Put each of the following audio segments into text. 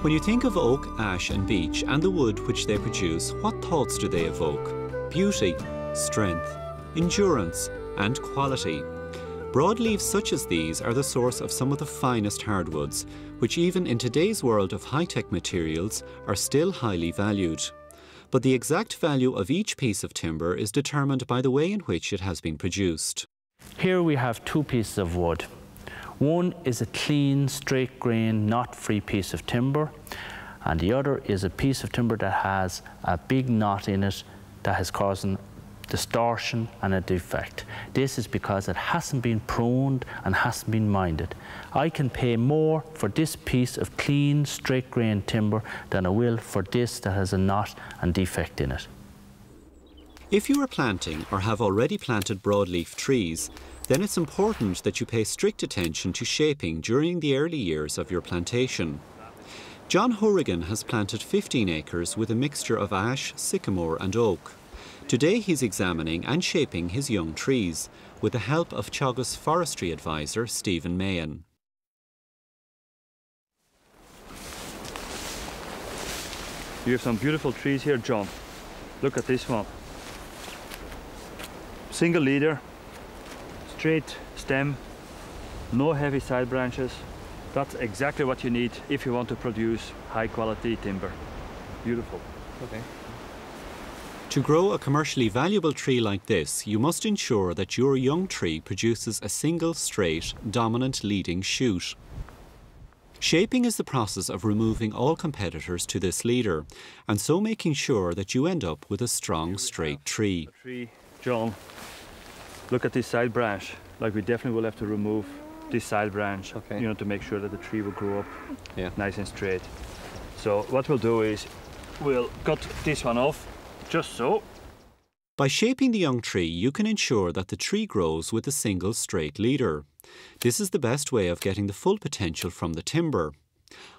When you think of oak, ash and beech and the wood which they produce, what thoughts do they evoke? Beauty, strength, endurance and quality. Broadleaves such as these are the source of some of the finest hardwoods, which even in today's world of high-tech materials are still highly valued. But the exact value of each piece of timber is determined by the way in which it has been produced. Here we have two pieces of wood. One is a clean, straight grain, knot-free piece of timber, and the other is a piece of timber that has a big knot in it that has caused distortion and a defect. This is because it hasn't been pruned and hasn't been minded. I can pay more for this piece of clean, straight grain timber than I will for this that has a knot and defect in it. If you are planting or have already planted broadleaf trees, then it's important that you pay strict attention to shaping during the early years of your plantation. John Horrigan has planted 15 acres with a mixture of ash, sycamore and oak. Today he's examining and shaping his young trees with the help of Teagasc's forestry advisor Stephen Mahan. You have some beautiful trees here, John. Look at this one. Single leader, straight stem, no heavy side branches. That's exactly what you need if you want to produce high quality timber. Beautiful. Okay. To grow a commercially valuable tree like this, you must ensure that your young tree produces a single straight, dominant leading shoot. Shaping is the process of removing all competitors to this leader, and so making sure that you end up with a strong, straight tree. John, look at this side branch. Like, we definitely will have to remove this side branch, okay, you know, to make sure that the tree will grow up nice and straight. So what we'll do is we'll cut this one off, just so. By shaping the young tree, you can ensure that the tree grows with a single straight leader. This is the best way of getting the full potential from the timber.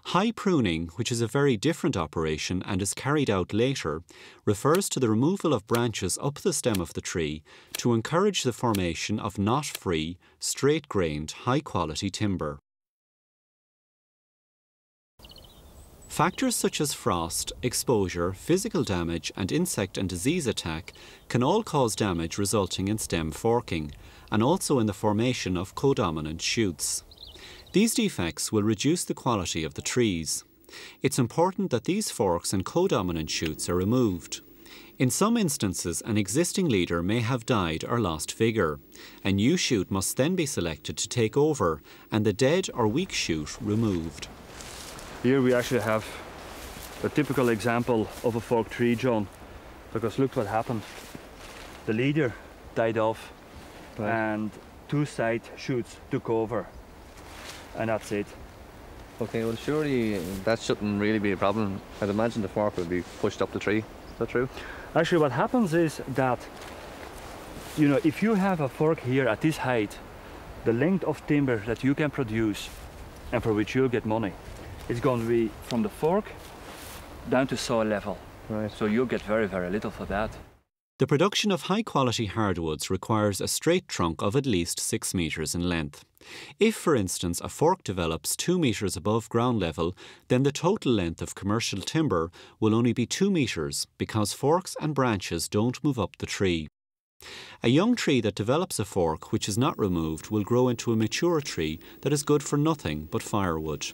High pruning, which is a very different operation and is carried out later, refers to the removal of branches up the stem of the tree to encourage the formation of knot-free, straight-grained, high-quality timber. Factors such as frost, exposure, physical damage and insect and disease attack can all cause damage resulting in stem forking, and also in the formation of codominant shoots. These defects will reduce the quality of the trees. It's important that these forks and codominant shoots are removed. In some instances, an existing leader may have died or lost vigour. A new shoot must then be selected to take over and the dead or weak shoot removed. Here we actually have a typical example of a forked tree, John, because look what happened. The leader died off and two side shoots took over. And that's it. Okay, well surely that shouldn't really be a problem. I'd imagine the fork would be pushed up the tree. Is that true? Actually, what happens is that, you know, if you have a fork here at this height, the length of timber that you can produce and for which you'll get money, it's going to be from the fork down to saw level. Right. So you'll get very, very little for that. The production of high-quality hardwoods requires a straight trunk of at least 6 metres in length. If, for instance, a fork develops 2 metres above ground level, then the total length of commercial timber will only be 2 metres because forks and branches don't move up the tree. A young tree that develops a fork which is not removed will grow into a mature tree that is good for nothing but firewood.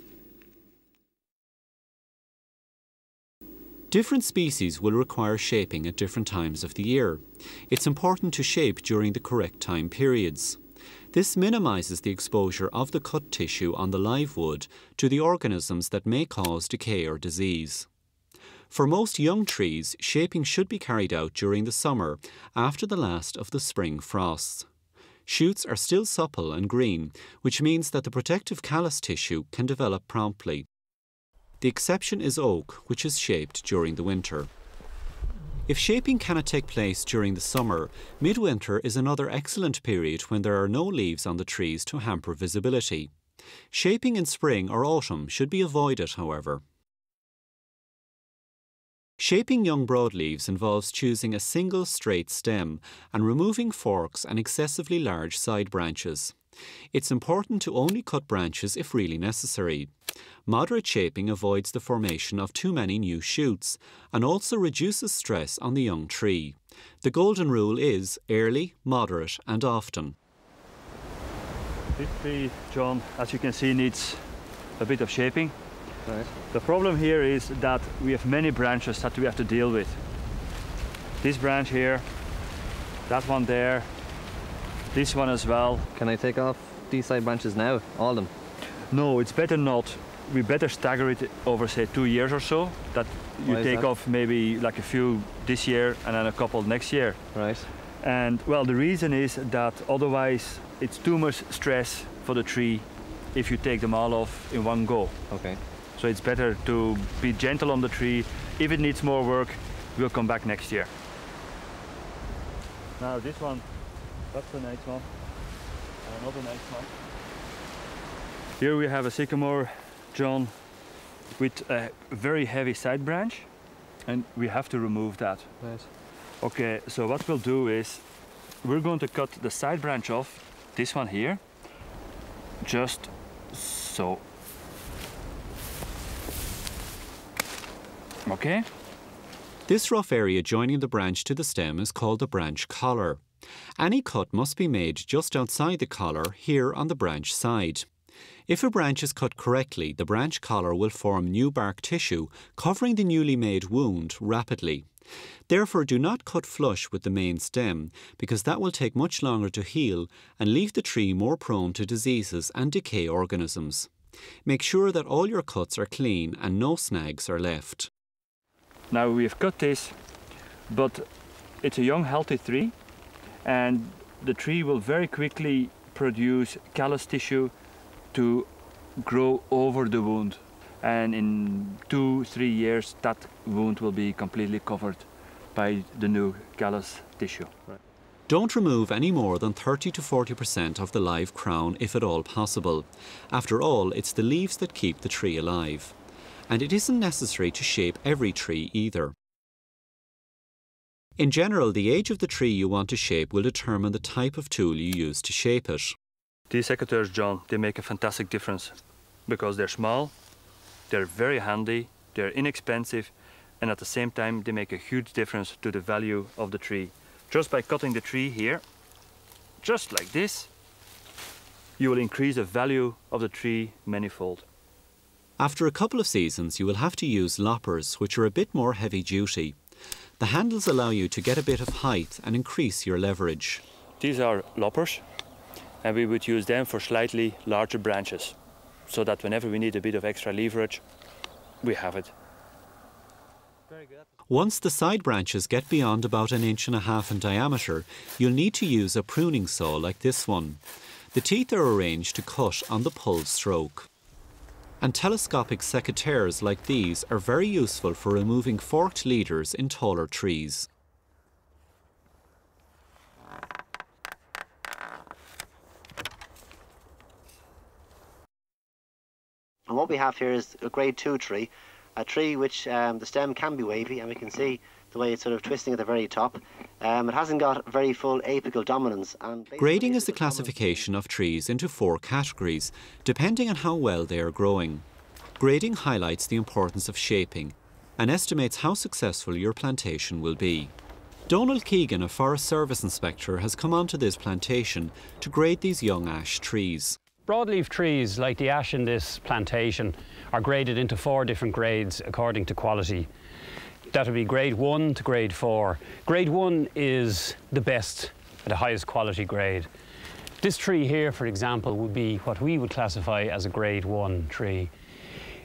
Different species will require shaping at different times of the year. It's important to shape during the correct time periods. This minimises the exposure of the cut tissue on the live wood to the organisms that may cause decay or disease. For most young trees, shaping should be carried out during the summer after the last of the spring frosts. Shoots are still supple and green, which means that the protective callus tissue can develop promptly. The exception is oak, which is shaped during the winter. If shaping cannot take place during the summer, midwinter is another excellent period when there are no leaves on the trees to hamper visibility. Shaping in spring or autumn should be avoided, however. Shaping young broadleaves involves choosing a single straight stem and removing forks and excessively large side branches. It's important to only cut branches if really necessary. Moderate shaping avoids the formation of too many new shoots and also reduces stress on the young tree. The golden rule is early, moderate and often. This tree, John, as you can see, needs a bit of shaping. Right. The problem here is that we have many branches that we have to deal with. This branch here, that one there, this one as well. Can I take off these side branches now, all of them? No, it's better not. We better stagger it over, say, 2 years or so. That you Why is take that? off maybe like a few this year and then a couple next year. Right. And well, the reason is that otherwise it's too much stress for the tree if you take them all off in one go. Okay. So it's better to be gentle on the tree. If it needs more work, we'll come back next year. Now this one, that's a nice one. And another nice one. Here we have a sycamore, John, with a very heavy side branch, and we have to remove that. Right. Okay, so what we'll do is we're going to cut the side branch off, this one here, just so. Okay? This rough area joining the branch to the stem is called the branch collar. Any cut must be made just outside the collar, here on the branch side. If a branch is cut correctly, the branch collar will form new bark tissue, covering the newly made wound rapidly. Therefore, do not cut flush with the main stem, because that will take much longer to heal and leave the tree more prone to diseases and decay organisms. Make sure that all your cuts are clean and no snags are left. Now we've cut this, but it's a young healthy tree, and the tree will very quickly produce callus tissue to grow over the wound, and in 2-3 years that wound will be completely covered by the new callus tissue. Right. Don't remove any more than 30 to 40% of the live crown if at all possible. After all, it's the leaves that keep the tree alive. And it isn't necessary to shape every tree either. In general, the age of the tree you want to shape will determine the type of tool you use to shape it. These secateurs, John, they make a fantastic difference because they're small, they're very handy, they're inexpensive, and at the same time they make a huge difference to the value of the tree. Just by cutting the tree here, just like this, you will increase the value of the tree manifold. After a couple of seasons, you will have to use loppers, which are a bit more heavy duty. The handles allow you to get a bit of height and increase your leverage. These are loppers, and we would use them for slightly larger branches, so that whenever we need a bit of extra leverage, we have it. Very good. Once the side branches get beyond about 1.5 inches in diameter, you'll need to use a pruning saw like this one. The teeth are arranged to cut on the pull stroke. And telescopic secateurs like these are very useful for removing forked leaders in taller trees. And what we have here is a grade 2 tree, a tree which the stem can be wavy, and we can see the way it's sort of twisting at the very top. It hasn't got very full apical dominance. And Grading is the classification of trees into 4 categories, depending on how well they are growing. Grading highlights the importance of shaping and estimates how successful your plantation will be. Donald Keegan, a Forest Service Inspector, has come onto this plantation to grade these young ash trees. Broadleaf trees, like the ash in this plantation, are graded into 4 different grades according to quality. That would be grade 1 to grade 4. Grade 1 is the best, the highest quality grade. This tree here, for example, would be what we would classify as a grade 1 tree.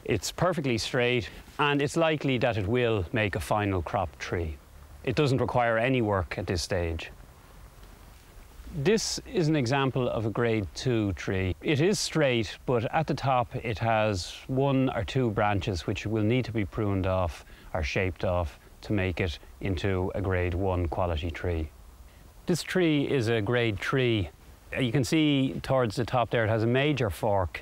It's perfectly straight, and it's likely that it will make a final crop tree. It doesn't require any work at this stage. This is an example of a grade 2 tree. It is straight, but at the top it has 1 or 2 branches which will need to be pruned off or shaped off to make it into a grade 1 quality tree. This tree is a grade 3. You can see towards the top there it has a major fork.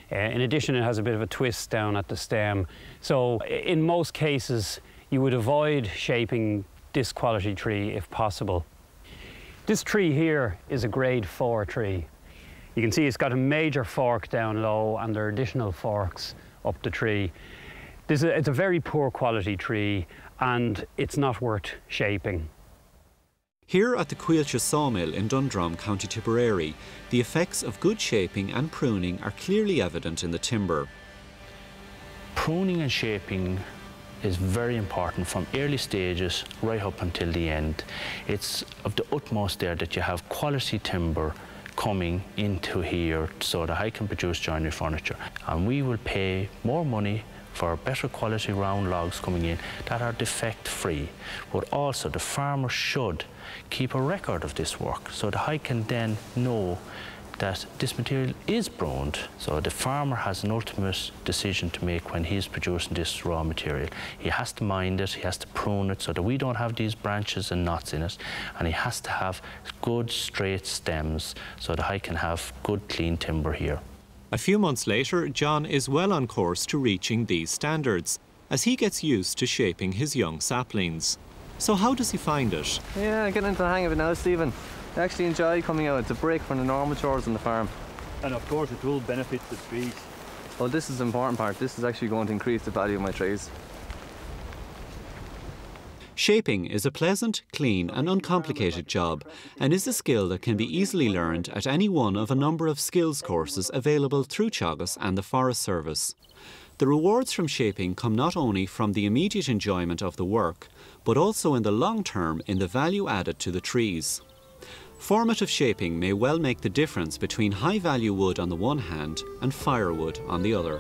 In addition, it has a bit of a twist down at the stem. So in most cases you would avoid shaping this quality tree if possible. This tree here is a grade 4 tree. You can see it's got a major fork down low and there are additional forks up the tree. It's a very poor quality tree and it's not worth shaping. Here at the Cuilcha sawmill in Dundrum, County Tipperary, the effects of good shaping and pruning are clearly evident in the timber. Pruning and shaping is very important from early stages right up until the end. It's of the utmost there that you have quality timber coming into here so that I can produce joinery furniture. And we will pay more money for better quality round logs coming in that are defect free. But also the farmer should keep a record of this work so that I can then know that this material is pruned. So the farmer has an ultimate decision to make when he's producing this raw material. He has to mind it, he has to prune it so that we don't have these branches and knots in it, and he has to have good straight stems so that I can have good clean timber here. A few months later, John is well on course to reaching these standards as he gets used to shaping his young saplings. So how does he find it? Yeah, getting into the hang of it now, Stephen. I actually enjoy coming out. It's a break from the normal chores on the farm. And of course it will benefit the trees. Well, this is the important part. This is actually going to increase the value of my trees. Shaping is a pleasant, clean and uncomplicated job and is a skill that can be easily learned at any one of a number of skills courses available through Teagasc and the Forest Service. The rewards from shaping come not only from the immediate enjoyment of the work, but also in the long term in the value added to the trees. Formative shaping may well make the difference between high-value wood on the one hand and firewood on the other.